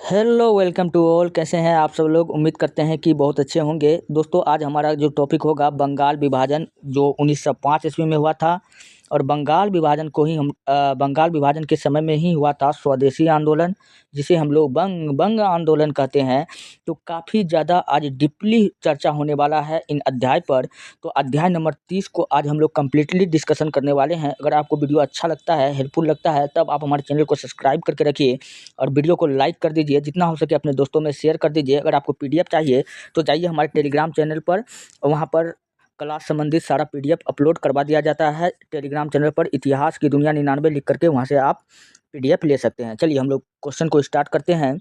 Hello welcome to all. कैसे हैं आप सब लोग? उम्मीद करते हैं कि बहुत अच्छे होंगे। दोस्तों आज हमारा जो टॉपिक होगा बंगाल विभाजन जो 1905 ईस्वी में हुआ था। और बंगाल विभाजन को ही हम बंगाल विभाजन के समय में ही हुआ था स्वदेशी आंदोलन, जिसे हम लोग बंग आंदोलन कहते हैं। तो काफ़ी ज़्यादा आज डीपली चर्चा होने वाला है इन अध्याय पर। तो अध्याय नंबर 30 को आज हम लोग कम्प्लीटली डिस्कशन करने वाले हैं। अगर आपको वीडियो अच्छा लगता है, हेल्पफुल लगता है, तब आप हमारे चैनल को सब्सक्राइब करके रखिए और वीडियो को लाइक कर दीजिए। जितना हो सके अपने दोस्तों में शेयर कर दीजिए। अगर आपको पीडीएफ चाहिए तो जाइए हमारे टेलीग्राम चैनल पर, वहाँ पर क्लास संबंधित सारा पीडीएफ अपलोड करवा दिया जाता है। टेलीग्राम चैनल पर इतिहास की दुनिया 99 लिख करके वहाँ से आप पीडीएफ ले सकते हैं। चलिए हम लोग क्वेश्चन को स्टार्ट करते हैं।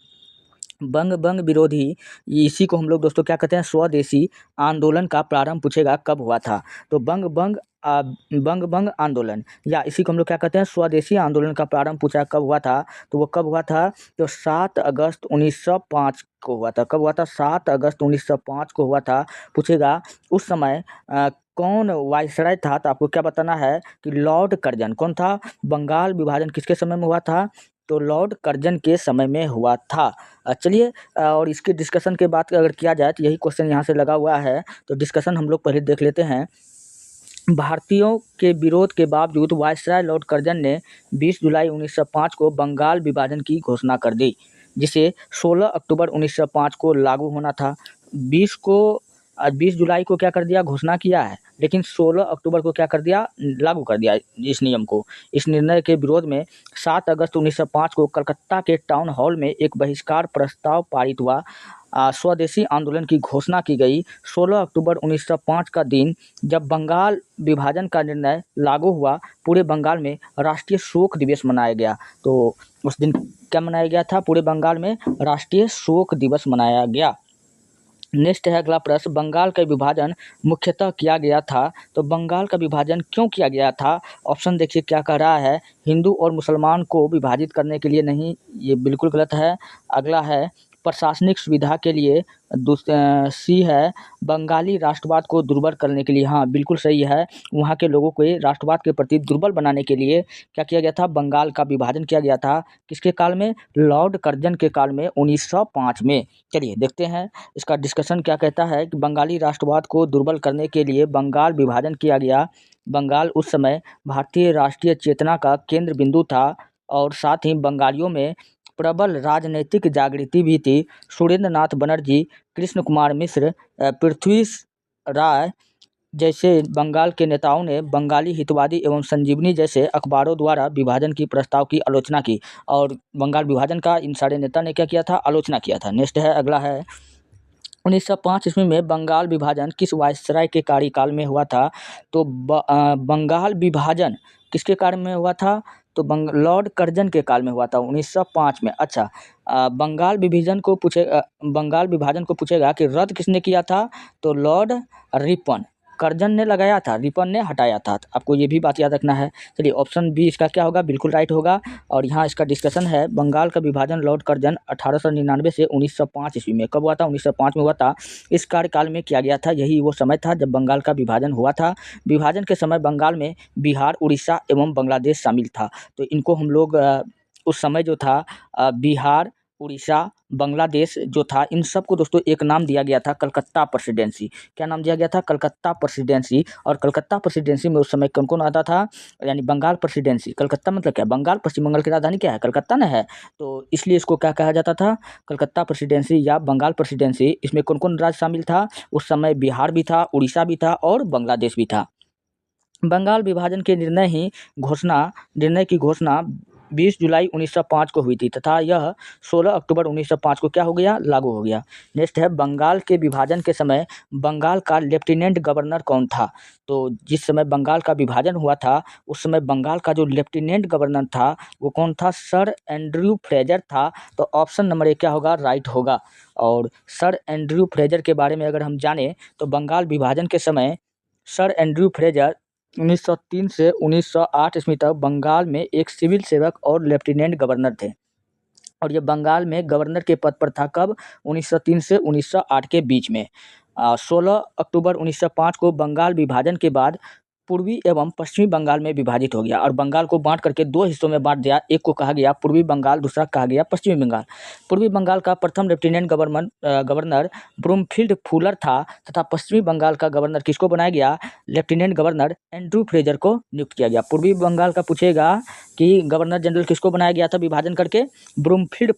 बंग विरोधी, इसी को हम लोग दोस्तों क्या कहते हैं, स्वदेशी आंदोलन का प्रारंभ पूछेगा कब हुआ था। तो बंग आंदोलन या इसी को हम लोग क्या कहते हैं, स्वदेशी आंदोलन का प्रारंभ पूछा कब हुआ था। तो वो कब हुआ था? तो 7 अगस्त 1905 को हुआ था। कब हुआ था? 7 अगस्त 1905 को हुआ था। पूछेगा उस समय कौन वायसराय था। तो आपको क्या बताना है कि लॉर्ड कर्जन। कौन था? बंगाल विभाजन किसके समय में हुआ था? तो लॉर्ड कर्जन के समय में हुआ था। चलिए और इसके डिस्कशन के बाद अगर किया जाए तो यही क्वेश्चन यहाँ से लगा हुआ है। तो डिस्कशन हम लोग पहले देख लेते हैं। भारतीयों के विरोध के बावजूद वायसराय लॉर्ड कर्जन ने 20 जुलाई 1905 को बंगाल विभाजन की घोषणा कर दी, जिसे 16 अक्टूबर 1905 को लागू होना था। 20 जुलाई को क्या कर दिया? घोषणा किया है, लेकिन 16 अक्टूबर को क्या कर दिया? लागू कर दिया इस नियम को। इस निर्णय के विरोध में 7 अगस्त 1905 को कलकत्ता के टाउन हॉल में एक बहिष्कार प्रस्ताव पारित हुआ। स्वदेशी आंदोलन की घोषणा की गई। 16 अक्टूबर 1905 का दिन, जब बंगाल विभाजन का निर्णय लागू हुआ, पूरे बंगाल में राष्ट्रीय शोक दिवस मनाया गया। तो उस दिन क्या मनाया गया था? पूरे बंगाल में राष्ट्रीय शोक दिवस मनाया गया। नेक्स्ट है अगला प्रश्न, बंगाल का विभाजन मुख्यतः किया गया था। तो बंगाल का विभाजन क्यों किया गया था? ऑप्शन देखिए क्या कह रहा है, हिंदू और मुसलमान को विभाजित करने के लिए नहीं, ये बिल्कुल गलत है। अगला है प्रशासनिक सुविधा के लिए। सी है बंगाली राष्ट्रवाद को दुर्बल करने के लिए। हाँ बिल्कुल सही है। वहाँ के लोगों को राष्ट्रवाद के प्रति दुर्बल बनाने के लिए क्या किया गया था? बंगाल का विभाजन किया गया था। किसके काल में? लॉर्ड कर्जन के काल में, 1905 में। चलिए देखते हैं इसका डिस्कशन क्या कहता है कि बंगाली राष्ट्रवाद को दुर्बल करने के लिए बंगाल विभाजन किया गया। बंगाल उस समय भारतीय राष्ट्रीय चेतना का केंद्र बिंदु था और साथ ही बंगालियों में प्रबल राजनीतिक जागृति भी थी। सुरेंद्र नाथ बनर्जी, कृष्ण कुमार मिश्र, पृथ्वी राय जैसे बंगाल के नेताओं ने बंगाली हितवादी एवं संजीवनी जैसे अखबारों द्वारा विभाजन की प्रस्ताव की आलोचना की। और बंगाल विभाजन का इन सारे नेता ने क्या किया था? आलोचना किया था। नेक्स्ट है अगला है 1905 ईस्वी में बंगाल विभाजन किस वायसराय के कार्यकाल में हुआ था? तो बंगाल विभाजन किसके काल में हुआ था? तो लॉर्ड कर्जन के काल में हुआ था 1905 में। अच्छा, बंगाल विभाजन को पूछेगा कि रद्द किसने किया था? तो लॉर्ड रिपन। कर्जन ने लगाया था, रिपन ने हटाया था। तो आपको ये भी बात याद रखना है। चलिए ऑप्शन बी इसका क्या होगा? बिल्कुल राइट होगा। और यहाँ इसका डिस्कशन है, बंगाल का विभाजन लॉर्ड कर्जन 1899 से 1905 ईस्वी में। कब हुआ था? 1905 में हुआ था। इस कार्यकाल में किया गया था। यही वो समय था जब बंगाल का विभाजन हुआ था। विभाजन के समय बंगाल में बिहार, उड़ीसा एवं बांग्लादेश शामिल था। तो इनको हम लोग उस समय जो था बिहार, उड़ीसा, बांग्लादेश जो था, इन सबको दोस्तों एक नाम दिया गया था, कलकत्ता प्रेसिडेंसी। क्या नाम दिया गया था? कलकत्ता प्रेसिडेंसी। और कलकत्ता प्रेसिडेंसी में उस समय कौन कौन आता था? यानी बंगाल प्रेसिडेंसी। कलकत्ता मतलब क्या? बंगाल। पश्चिम बंगाल की राजधानी क्या है? कलकत्ता ना है। तो इसलिए इसको क्या कहा जाता था? कलकत्ता प्रेसिडेंसी या बंगाल प्रेसिडेंसी। इसमें कौन कौन राज्य शामिल था? उस समय बिहार भी था, उड़ीसा भी था और बांग्लादेश भी था। बंगाल विभाजन के निर्णय की घोषणा 20 जुलाई 1905 को हुई थी तथा यह 16 अक्टूबर 1905 को क्या हो गया? लागू हो गया। नेक्स्ट है बंगाल के विभाजन के समय बंगाल का लेफ्टिनेंट गवर्नर कौन था? तो जिस समय बंगाल का विभाजन हुआ था उस समय बंगाल का जो लेफ्टिनेंट गवर्नर था वो कौन था? सर एंड्रयू फ्रेजर था। तो ऑप्शन नंबर 1 क्या होगा? राइट होगा। और सर एंड्रयू फ्रेजर के बारे में अगर हम जाने तो बंगाल विभाजन के समय सर एंड्रयू फ्रेजर 1903 से 1908 ईस्वी तक बंगाल में एक सिविल सेवक और लेफ्टिनेंट गवर्नर थे। और ये बंगाल में गवर्नर के पद पर था। कब? 1903 से 1908 के बीच में। 16 अक्टूबर 1905 को बंगाल विभाजन के बाद पूर्वी एवं पश्चिमी बंगाल में विभाजित हो गया और बंगाल को बांट करके दो हिस्सों में बांट दिया। एक को कहा गया पूर्वी बंगाल, दूसरा कहा गया पश्चिमी बंगाल। पूर्वी बंगाल का प्रथम लेफ्टिनेंट गवर्नर ब्रूमफील्ड फुलर था तथा पश्चिमी बंगाल का गवर्नर किसको बनाया गया? लेफ्टिनेंट गवर्नर एंड्रू फ्रेजर को नियुक्त किया गया। पूर्वी बंगाल का पूछेगा कि गवर्नर जनरल किसको बनाया गया था विभाजन करके? ब्रूमफील्ड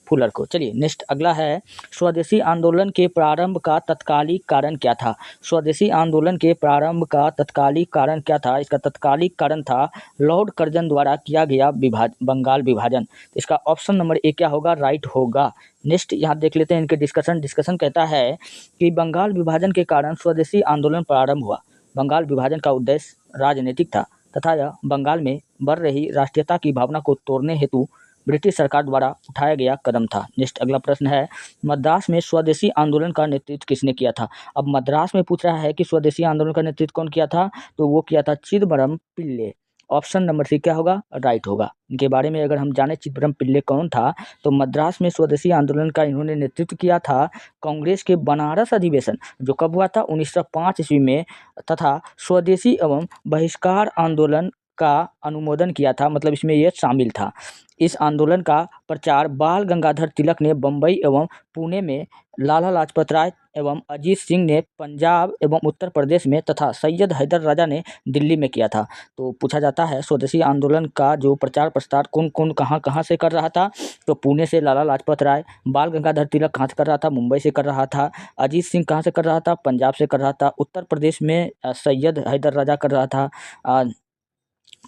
फुलर को। चलिए नेक्स्ट अगला है, स्वदेशी आंदोलन के प्रारंभ का तत्कालिक कारण क्या था? स्वदेशी आंदोलन के प्रारंभ का तत्कालिक कारण क्या था? इसका तत्कालिक कारण था लॉर्ड कर्जन द्वारा किया गया बंगाल विभाजन। तो इसका ऑप्शन नंबर ए क्या होगा? राइट होगा। नेक्स्ट यहाँ देख लेते हैं इनके डिस्कशन कहता है कि बंगाल विभाजन के कारण स्वदेशी आंदोलन प्रारंभ हुआ। बंगाल विभाजन का उद्देश्य राजनीतिक था तथा यह बंगाल में बढ़ रही राष्ट्रीयता की भावना को तोड़ने हेतु ब्रिटिश सरकार द्वारा उठाया गया कदम था। नेक्स्ट अगला प्रश्न है, मद्रास में स्वदेशी आंदोलन का नेतृत्व किसने किया था? अब मद्रास में पूछ रहा है कि स्वदेशी आंदोलन का नेतृत्व कौन किया था? तो वो किया था चिदंबरम पिल्ले। ऑप्शन नंबर सी क्या होगा? राइट होगा। इनके बारे में अगर हम जाने चिदंबरम पिल्ले कौन था, तो मद्रास में स्वदेशी आंदोलन का इन्होंने नेतृत्व किया था कांग्रेस के बनारस अधिवेशन जो कब हुआ था? 1905 ईस्वी में, तथा स्वदेशी एवं बहिष्कार आंदोलन का अनुमोदन किया था, मतलब इसमें यह शामिल था। इस आंदोलन का प्रचार बाल गंगाधर तिलक ने बम्बई एवं पुणे में, लाला लाजपत राय एवं अजीत सिंह ने पंजाब एवं उत्तर प्रदेश में तथा सैयद हैदर राजा ने दिल्ली में किया था। तो पूछा जाता है स्वदेशी आंदोलन का जो प्रचार प्रसार कौन कौन कहाँ कहाँ से कर रहा था? तो पुणे से लाला लाजपत राय, बाल गंगाधर तिलक कहाँ से कर रहा था? मुंबई से कर रहा था। अजीत सिंह कहाँ से कर रहा था? पंजाब से कर रहा था। उत्तर प्रदेश में सैयद हैदर राजा कर रहा था।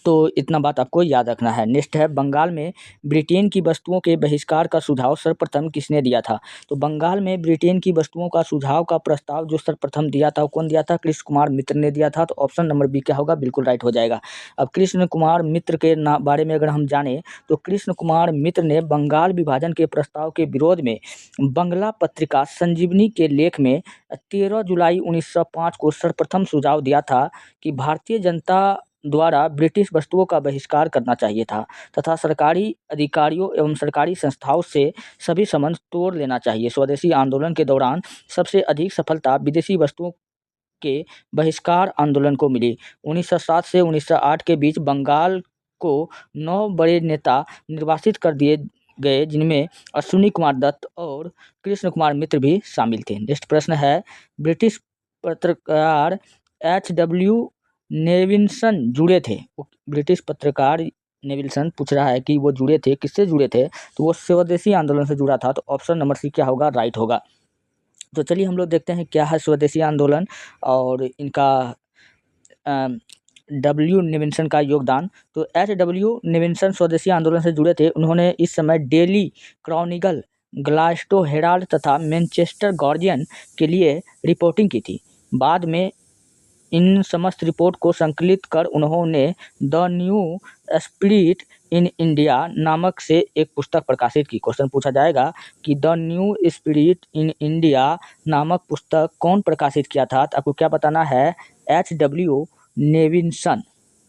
तो इतना बात आपको याद रखना है। नेक्स्ट है, बंगाल में ब्रिटेन की वस्तुओं के बहिष्कार का सुझाव सर्वप्रथम किसने दिया था? तो बंगाल में ब्रिटेन की वस्तुओं का सुझाव का प्रस्ताव जो सर्वप्रथम दिया था, कौन दिया था? कृष्ण कुमार मित्र ने दिया था। तो ऑप्शन नंबर बी क्या होगा? बिल्कुल राइट हो जाएगा। अब कृष्ण कुमार मित्र के बारे में अगर हम जाने, तो कृष्ण कुमार मित्र ने बंगाल विभाजन के प्रस्ताव के विरोध में बंगला पत्रिका संजीवनी के लेख में 13 जुलाई 1905 को सर्वप्रथम सुझाव दिया था कि भारतीय जनता द्वारा ब्रिटिश वस्तुओं का बहिष्कार करना चाहिए था तथा सरकारी अधिकारियों एवं सरकारी संस्थाओं से सभी संबंध तोड़ लेना चाहिए। स्वदेशी आंदोलन के दौरान सबसे अधिक सफलता विदेशी वस्तुओं के बहिष्कार आंदोलन को मिली। 1907 से 1908 के बीच बंगाल को 9 बड़े नेता निर्वासित कर दिए गए, जिनमें अश्विनी कुमार दत्त और कृष्ण कुमार मित्र भी शामिल थे। नेक्स्ट प्रश्न है, ब्रिटिश पत्रकार H.W. नेविल्सन जुड़े थे। ब्रिटिश पत्रकार नेविल्सन पूछ रहा है कि वो जुड़े थे, किससे जुड़े थे? तो वो स्वदेशी आंदोलन से जुड़ा था। तो ऑप्शन नंबर सी क्या होगा? राइट होगा। तो चलिए हम लोग देखते हैं क्या है स्वदेशी आंदोलन और इनका W नेविल्सन का योगदान। तो H.W. नेविल्सन स्वदेशी आंदोलन से जुड़े थे। उन्होंने इस समय डेली क्रॉनिकल, ग्लास्गो हेराल्ड तथा मैनचेस्टर गार्जियन के लिए रिपोर्टिंग की थी। बाद में इन समस्त रिपोर्ट को संकलित कर उन्होंने the new spirit in India नामक से एक पुस्तक प्रकाशित की। क्वेश्चन पूछा जाएगा कि the new spirit in India नामक पुस्तक कौन प्रकाशित किया था? तो आपको क्या बताना है? H.W. नेविल्सन।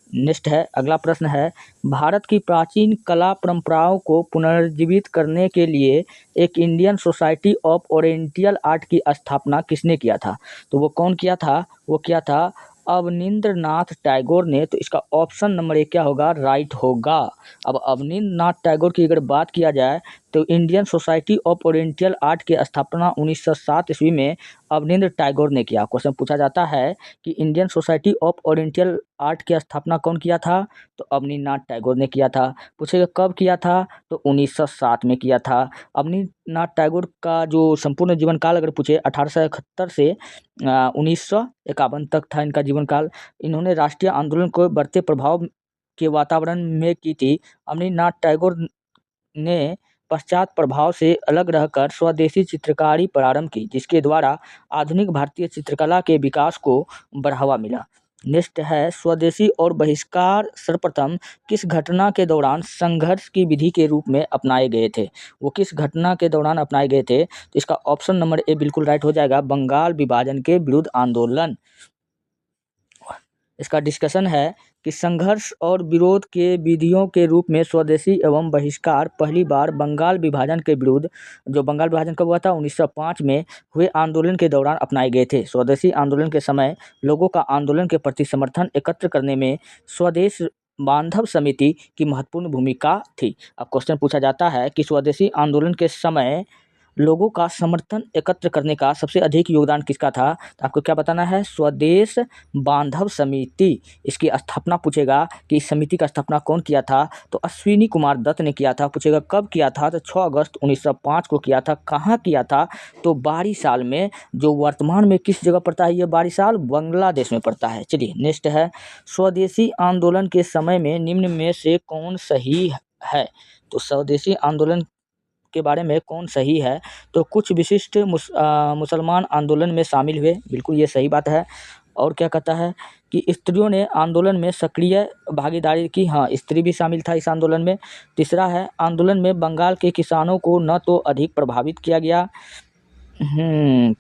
नेक्स्ट है, अगला प्रश्न है, भारत की प्राचीन कला परंपराओं को पुनर्जीवित करने के लिए एक Indian society of oriental art की स्थापना किसने किया था? तो वो कौन किया था? वो किया था अवनींद्रनाथ टैगोर ने। तो इसका ऑप्शन नंबर एक क्या होगा? राइट होगा। अब अवनींद्रनाथ टैगोर की अगर बात किया जाए तो Indian society of oriental art की स्थापना 1907 ईस्वी में अवनींद्र टैगोर ने किया। क्वेश्चन पूछा जाता है कि Indian society of oriental art की स्थापना कौन किया था? तो अवनींद्रनाथ टैगोर ने किया था। पूछेगा कब किया था? तो 1907 में किया था। अवनींद्रनाथ टैगोर का जो संपूर्ण जीवन काल अगर पूछे 1871 से 1951 तक था इनका जीवन काल। इन्होंने राष्ट्रीय आंदोलन को बढ़ते प्रभाव के वातावरण में की थी। अवनींद्रनाथ टैगोर ने पश्चात प्रभाव से अलग रहकर स्वदेशी चित्रकारी प्रारंभ की, जिसके द्वारा आधुनिक भारतीय चित्रकला के विकास को बढ़ावा मिला। नेक्स्ट है, स्वदेशी और बहिष्कार सर्वप्रथम किस घटना के दौरान संघर्ष की विधि के रूप में अपनाए गए थे? वो किस घटना के दौरान अपनाए गए थे? तो इसका ऑप्शन नंबर ए बिल्कुल राइट हो जाएगा, बंगाल विभाजन के विरुद्ध आंदोलन। इसका डिस्कशन है कि संघर्ष और विरोध के विधियों के रूप में स्वदेशी एवं बहिष्कार पहली बार बंगाल विभाजन के विरुद्ध, जो बंगाल विभाजन कब हुआ था 1905 में हुए आंदोलन के दौरान अपनाए गए थे। स्वदेशी आंदोलन के समय लोगों का आंदोलन के प्रति समर्थन एकत्र करने में स्वदेश बांधव समिति की महत्वपूर्ण भूमिका थी। अब क्वेश्चन पूछा जाता है कि स्वदेशी आंदोलन के समय लोगों का समर्थन एकत्र करने का सबसे अधिक योगदान किसका था? तो आपको क्या बताना है? स्वदेश बांधव समिति। इसकी स्थापना पूछेगा कि इस समिति का स्थापना कौन किया था? तो अश्विनी कुमार दत्त ने किया था। पूछेगा कब किया था? तो 6 अगस्त 1905 को किया था। कहाँ किया था? तो बारिशाल में, जो वर्तमान में किस जगह पड़ता है ये बारिशाल? बांग्लादेश में पड़ता है। चलिए नेक्स्ट है, स्वदेशी आंदोलन के समय में निम्न में से कौन सही है? तो स्वदेशी आंदोलन के बारे में कौन सही है? तो कुछ विशिष्ट मुसलमान आंदोलन में शामिल हुए, बिल्कुल ये सही बात है। और क्या कहता है कि स्त्रियों ने आंदोलन में सक्रिय भागीदारी की, हाँ स्त्री भी शामिल था इस आंदोलन में। तीसरा है, आंदोलन में बंगाल के किसानों को न तो अधिक प्रभावित किया गया,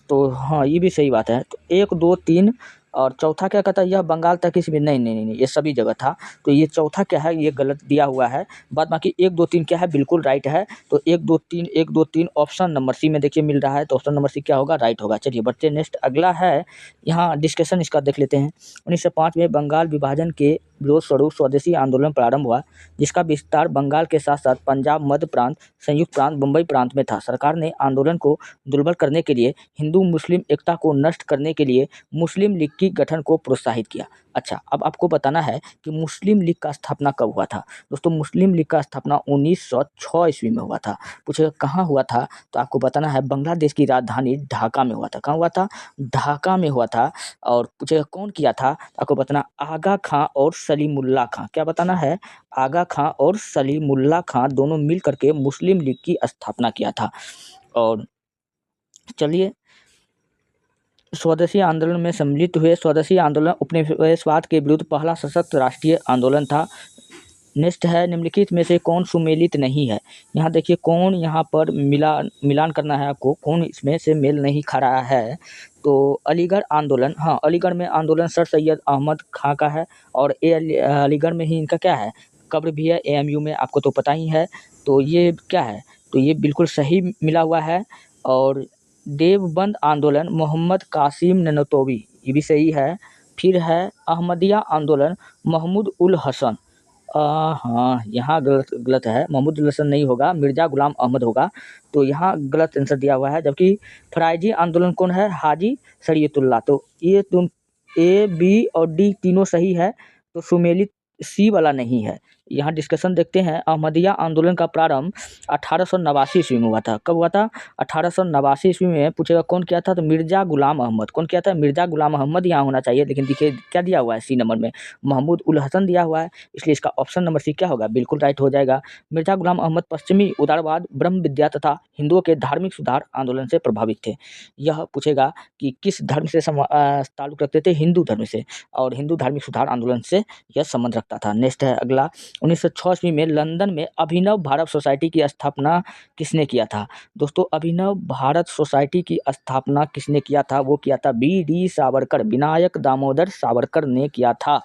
तो हाँ ये भी सही बात है। तो 1, 2, 3 और चौथा क्या कहता है? यह बंगाल तक ही सीमित, नहीं, ये सभी जगह था। तो ये चौथा क्या है? ये गलत दिया हुआ है। बाद बाकी 1, 2, 3 क्या है? बिल्कुल राइट है। तो 1, 2, 3 ऑप्शन नंबर सी में देखिए मिल रहा है, तो ऑप्शन नंबर सी क्या होगा? राइट होगा। चलिए बढ़ते नेक्स्ट, अगला है, यहाँ डिस्कशन इसका देख लेते हैं। 1905 में बंगाल विभाजन के विरोध स्वरूप स्वदेशी आंदोलन प्रारंभ हुआ, जिसका विस्तार बंगाल के साथ साथ पंजाब, मध्य प्रांत, संयुक्त प्रांत, बम्बई प्रांत में था। सरकार ने आंदोलन को दुर्बल करने के लिए, हिंदू मुस्लिम एकता को नष्ट करने के लिए मुस्लिम लीग की गठन को प्रोत्साहित किया। अच्छा, अब आपको बताना है कि मुस्लिम लीग का स्थापना कब हुआ था? दोस्तों मुस्लिम लीग का स्थापना 1906 ईस्वी में हुआ था। पूछेगा कहाँ हुआ था? तो आपको बताना है बांग्लादेश की राजधानी ढाका में हुआ था। कहाँ हुआ था? ढाका में हुआ था। और पूछेगा कौन किया था? आपको बताना आगा खां और सलीमुल्लाह खां। क्या बताना है? आगा खां और सलीमुल्लाह खां दोनों मिल करके मुस्लिम लीग की स्थापना किया था। और चलिए, स्वदेशी आंदोलन में सम्मिलित हुए। स्वदेशी आंदोलन उपनिवेशवाद के विरुद्ध पहला सशक्त राष्ट्रीय आंदोलन था। नेक्स्ट है, निम्नलिखित में से कौन सुमेलित नहीं है? यहाँ देखिए कौन, यहाँ पर मिलान करना है आपको, कौन इसमें से मेल नहीं खा रहा है। तो अलीगढ़ आंदोलन, हाँ अलीगढ़ में आंदोलन सर सैयद अहमद खां का है, और अलीगढ़ में ही इनका क्या है? कब्र भी है, AMU में, आपको तो पता ही है। तो ये क्या है? तो ये बिल्कुल सही मिला हुआ है। और देवबंद आंदोलन मोहम्मद कासिम ननतोवी, ये भी सही है। फिर है अहमदिया आंदोलन महमूद उल हसन, हाँ यहाँ गलत है, महमूद उल हसन नहीं होगा, मिर्ज़ा गुलाम अहमद होगा। तो यहाँ गलत आंसर दिया हुआ है। जबकि फराइजी आंदोलन कौन है? हाजी शरीयतुल्लाह। तो ये तुम A, B और D तीनों सही है, तो सुमेलित C वाला नहीं है। यहाँ डिस्कशन देखते हैं। अहमदिया आंदोलन का प्रारंभ 1889 ईस्वी में हुआ था। कब हुआ था? 1889 ईस्वी में। पूछेगा कौन किया था? तो मिर्ज़ा गुलाम अहमद। कौन किया था? मिर्ज़ा गुलाम अहमद यहाँ होना चाहिए, लेकिन देखिए क्या दिया हुआ है C नंबर में? महमूद उल हसन दिया हुआ है, इसलिए इसका ऑप्शन नंबर C क्या होगा? बिल्कुल राइट हो जाएगा। मिर्ज़ा गुलाम अहमद पश्चिमी उदारवाद, ब्रह्म विद्या तथा हिंदुओं के धार्मिक सुधार आंदोलन से प्रभावित थे। यह पूछेगा कि किस धर्म से ताल्लुक़ रखते थे? हिंदू धर्म से, और हिंदू धार्मिक सुधार आंदोलन से यह संबंध रखता था। नेक्स्ट है अगला, 1906 ईस्वी में लंदन में अभिनव भारत सोसाइटी की स्थापना किसने किया था? दोस्तों अभिनव भारत सोसाइटी की स्थापना किसने किया था? वो किया था BD सावरकर, विनायक दामोदर सावरकर ने किया था।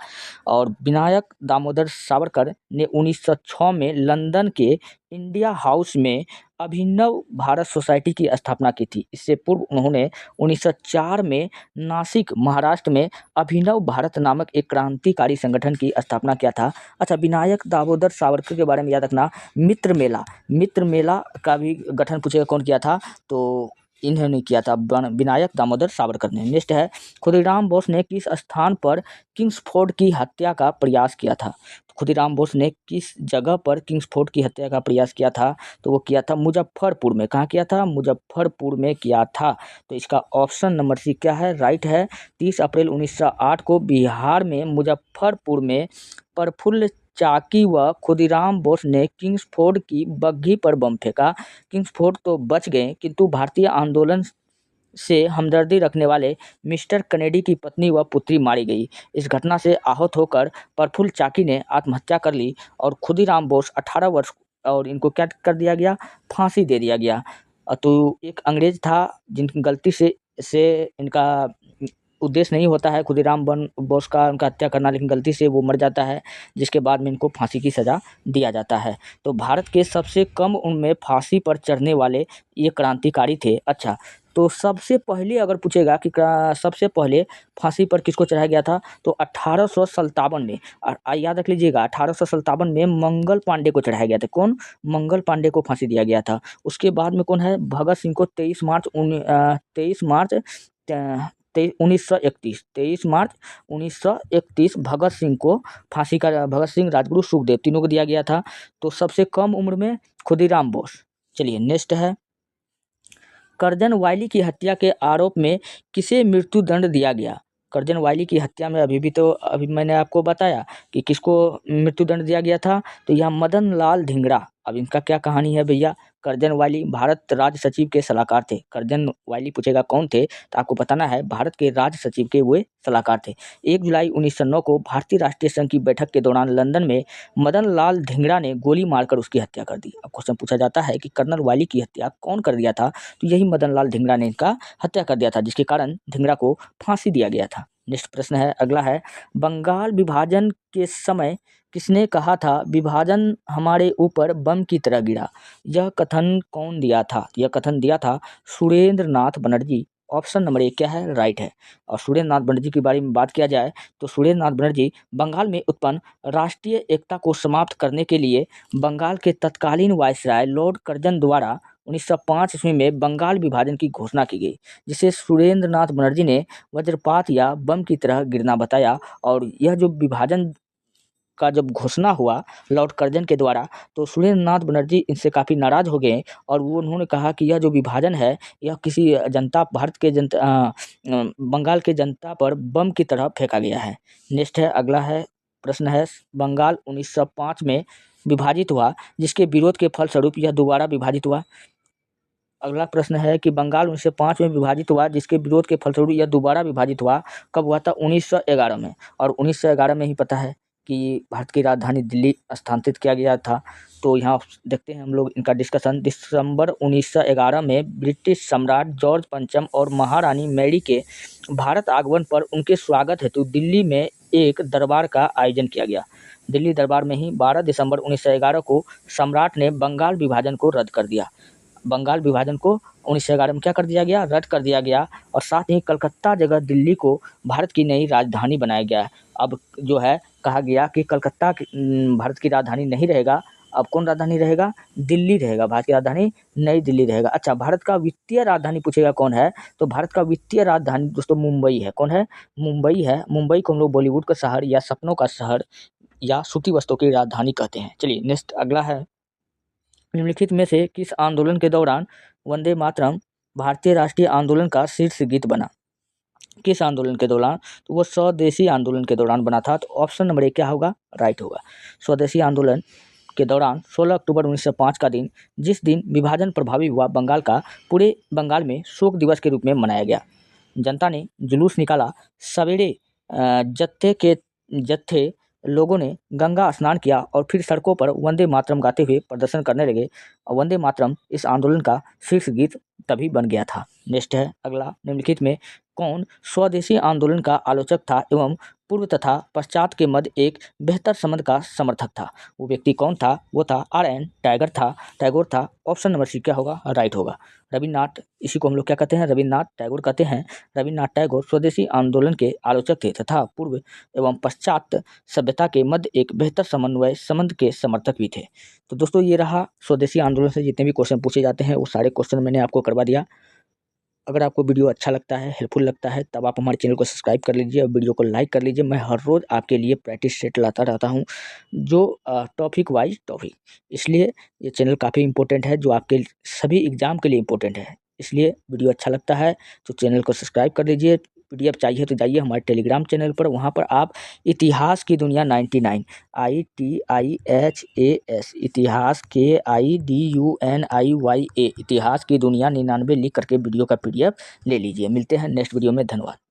और विनायक दामोदर सावरकर ने 1906 में लंदन के इंडिया हाउस में अभिनव भारत सोसाइटी की स्थापना की थी। इससे पूर्व उन्होंने 1904 में नासिक महाराष्ट्र में अभिनव भारत नामक एक क्रांतिकारी संगठन की स्थापना किया था। अच्छा, विनायक दामोदर सावरकर के बारे में याद रखना, मित्र मेला का भी गठन पूछेगा कौन किया था? तो इन्होंने किया था, विनायक दामोदर सावरकर ने। नेक्स्ट है, खुदीराम बोस ने किस स्थान पर किंग्सफोर्ड की हत्या का प्रयास किया था? खुदीराम बोस ने किस जगह पर किंग्सफोर्ड की हत्या का प्रयास किया था? तो वो किया था मुजफ्फरपुर में। कहाँ किया था? मुजफ्फरपुर में किया था। तो इसका ऑप्शन नंबर C क्या है? राइट है। 30 अप्रैल 1908 को बिहार में मुजफ्फरपुर में प्रफुल्ल चाकी व खुदीराम बोस ने किंग्सफोर्ड की बग्घी पर बम फेंका। किंग्सफोर्ड तो बच गए, किंतु भारतीय आंदोलन से हमदर्दी रखने वाले मिस्टर कनेडी की पत्नी व पुत्री मारी गई। इस घटना से आहत होकर प्रफुल्ल चाकी ने आत्महत्या कर ली, और खुदीराम बोस 18 वर्ष, और इनको क्या कर दिया गया? फांसी दे दिया गया। तो एक अंग्रेज था जिनकी गलती से इनका उद्देश्य नहीं होता है खुदीराम बोस का उनका हत्या करना, लेकिन गलती से वो मर जाता है, जिसके बाद में इनको फांसी की सज़ा दिया जाता है। तो भारत के सबसे कम उम्र में फांसी पर चढ़ने वाले ये क्रांतिकारी थे। अच्छा, तो सबसे पहले अगर पूछेगा कि सबसे पहले फांसी पर किसको चढ़ाया गया था, तो 1857 में, याद रख लीजिएगा 1857 में मंगल पांडे को चढ़ाया गया था। कौन? मंगल पांडे को फांसी दिया गया था। उसके बाद में कौन है? भगत सिंह को 23 मार्च 1931 भगत सिंह को फांसी का, भगत सिंह, राजगुरु, सुखदेव तीनों को दिया गया था। तो सबसे कम उम्र में खुदीराम बोस। चलिए नेक्स्ट है, करजन वायली की हत्या के आरोप में किसे मृत्युदंड दिया गया? करजन वायली की हत्या में अभी मैंने आपको बताया कि किसको मृत्युदंड दिया गया था, तो यह मदन लाल धिंगड़ा। अब इनका क्या कहानी है भैया? करजन वायली भारत राज्य सचिव के सलाहकार थे। करजन वायली पूछेगा कौन थे, तो आपको बताना है भारत के राज्य सचिव के वे सलाहकार थे। 1 जुलाई 1909 को भारतीय राष्ट्रीय संघ की बैठक के दौरान लंदन में मदन लाल धिंगड़ा ने गोली मारकर उसकी हत्या कर दी। अब क्वेश्चन पूछा जाता है कि कर्नल वायली की हत्या कौन कर दिया था, तो यही मदन लाल धिंगड़ा ने इनका हत्या कर दिया था, जिसके कारण धिंगड़ा को फांसी दिया गया था। नेक्स्ट प्रश्न है, अगला है, बंगाल विभाजन के समय किसने कहा था विभाजन हमारे ऊपर बम की तरह गिरा? यह कथन कौन दिया था? यह कथन दिया था सुरेंद्र नाथ बनर्जी। ऑप्शन नंबर 1 क्या है? राइट है। और सुरेंद्र नाथ बनर्जी के बारे में बात किया जाए तो सुरेंद्र नाथ बनर्जी बंगाल में उत्पन्न राष्ट्रीय एकता को समाप्त करने के लिए बंगाल के तत्कालीन वायसराय लॉर्ड कर्जन द्वारा 1905 ईस्वी में बंगाल विभाजन की घोषणा की गई, जिसे सुरेंद्र नाथ बनर्जी ने वज्रपात या बम की तरह गिरना बताया। और यह जो विभाजन का जब घोषणा हुआ लॉर्ड कर्जन के द्वारा, तो सुरेंद्र नाथ बनर्जी इनसे काफ़ी नाराज़ हो गए और उन्होंने कहा कि यह जो विभाजन है, यह किसी बंगाल के जनता पर बम की तरह फेंका गया है। नेक्स्ट है, अगला है प्रश्न है, बंगाल 1905 में विभाजित हुआ, जिसके विरोध के फलस्वरूप यह दोबारा विभाजित हुआ। अगला प्रश्न है कि बंगाल 1905 में विभाजित हुआ, जिसके विरोध के फलस्वरूप यह दोबारा विभाजित हुआ। कब हुआ था? 1911 में। और 1911 में ही पता है कि भारत की राजधानी दिल्ली स्थानांतरित किया गया था। तो यहाँ देखते हैं हम लोग इनका डिस्कशन। दिसंबर 1911 में ब्रिटिश सम्राट जॉर्ज पंचम और महारानी मैरी के भारत आगमन पर उनके स्वागत हेतु दिल्ली में एक दरबार का आयोजन किया गया। दिल्ली दरबार में ही 12 दिसंबर 1911 को सम्राट ने बंगाल विभाजन को रद्द कर दिया। बंगाल विभाजन को 1911 में क्या कर दिया गया? रद्द कर दिया गया। और साथ ही कलकत्ता जगह दिल्ली को भारत की नई राजधानी बनाया गया। अब जो है कहा गया कि कलकत्ता भारत की राजधानी नहीं रहेगा, अब कौन राजधानी रहेगा? दिल्ली रहेगा। भारत की राजधानी नई दिल्ली रहेगा। अच्छा, भारत का वित्तीय राजधानी पूछेगा कौन है, तो भारत का वित्तीय राजधानी दोस्तों मुंबई है। कौन है? मुंबई है। मुंबई को हम लोग बॉलीवुड का शहर या सपनों का शहर या सूती वस्त्रों की राजधानी कहते हैं। चलिए नेक्स्ट अगला है, निम्नलिखित में से किस आंदोलन के दौरान वंदे मातरम भारतीय राष्ट्रीय आंदोलन का शीर्ष गीत बना? किस आंदोलन के दौरान? तो वो स्वदेशी आंदोलन के दौरान बना था। तो ऑप्शन नंबर 1 क्या होगा? राइट होगा। स्वदेशी आंदोलन के दौरान 16 अक्टूबर 1905 का दिन, जिस दिन विभाजन प्रभावी हुआ बंगाल का, पूरे बंगाल में शोक दिवस के रूप में मनाया गया। जनता ने जुलूस निकाला। सवेरे जत्थे लोगों ने गंगा स्नान किया और फिर सड़कों पर वंदे मातरम गाते हुए प्रदर्शन करने लगे। और वंदे मातरम इस आंदोलन का शीर्ष गीत तभी बन गया था। नेक्स्ट है अगला, निम्नलिखित में कौन स्वदेशी आंदोलन का आलोचक था एवं पूर्व तथा पश्चात के मध्य एक बेहतर संबंध का समर्थक था? वो व्यक्ति कौन था? वो था RN टैगोर था। ऑप्शन नंबर सी क्या होगा? राइट होगा। रविन्द्रनाथ, इसी को हम लोग क्या कहते हैं? रविन्द्रनाथ टैगोर कहते हैं। रविन्द्रनाथ टैगोर स्वदेशी आंदोलन के आलोचक थे तथा पूर्व एवं पश्चात सभ्यता के मध्य एक बेहतर संबंध के समर्थक भी थे। तो दोस्तों ये रहा स्वदेशी आंदोलन से जितने भी क्वेश्चन पूछे जाते हैं वो सारे क्वेश्चन मैंने आपको करवा दिया। अगर आपको वीडियो अच्छा लगता है, हेल्पफुल लगता है, तब आप हमारे चैनल को सब्सक्राइब कर लीजिए और वीडियो को लाइक कर लीजिए। मैं हर रोज़ आपके लिए प्रैक्टिस सेट लाता रहता हूँ, जो टॉपिक वाइज टॉपिक। इसलिए ये चैनल काफ़ी इंपॉर्टेंट है, जो आपके सभी एग्ज़ाम के लिए इंपॉर्टेंट है। इसलिए वीडियो अच्छा लगता है तो चैनल को सब्सक्राइब कर लीजिए। PDF चाहिए तो जाइए हमारे टेलीग्राम चैनल पर, वहाँ पर आप इतिहास की दुनिया 99 ITIHAS इतिहास KIDUNIYA इतिहास की दुनिया 99 लिख करके वीडियो का PDF ले लीजिए। मिलते हैं नेक्स्ट वीडियो में। धन्यवाद।